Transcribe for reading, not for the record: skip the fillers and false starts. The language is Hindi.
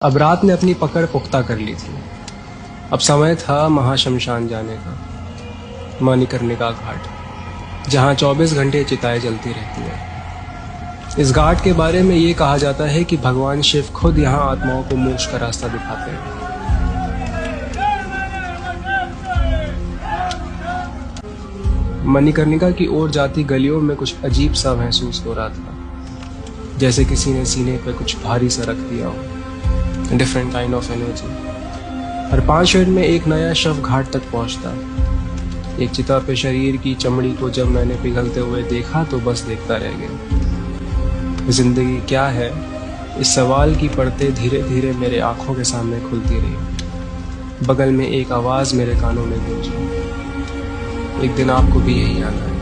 अब रात ने अपनी पकड़ पुख्ता कर ली थी। अब समय था महाशमशान जाने का, मणिकर्णिका घाट, जहाँ 24 घंटे चिताएं जलती रहती हैं। इस घाट के बारे में ये कहा जाता है कि भगवान शिव खुद यहाँ आत्माओं को मोक्ष का रास्ता दिखाते हैं। मणिकर्णिका की ओर जाती गलियों में कुछ अजीब सा महसूस हो रहा था, जैसे किसी ने सीने पे कुछ भारी सा रख दिया हो। Different kind of energy. Her 5 minute में एक नया शव घाट तक पहुंचता। एक चिता पे शरीर की चमड़ी को जब मैंने पिघलते हुए देखा तो बस देखता रह गया। जिंदगी क्या है, इस सवाल की परतें धीरे धीरे मेरे आंखों के सामने खुलती रही। बगल में एक आवाज मेरे कानों में गूंजी, एक दिन आपको भी यही आना है।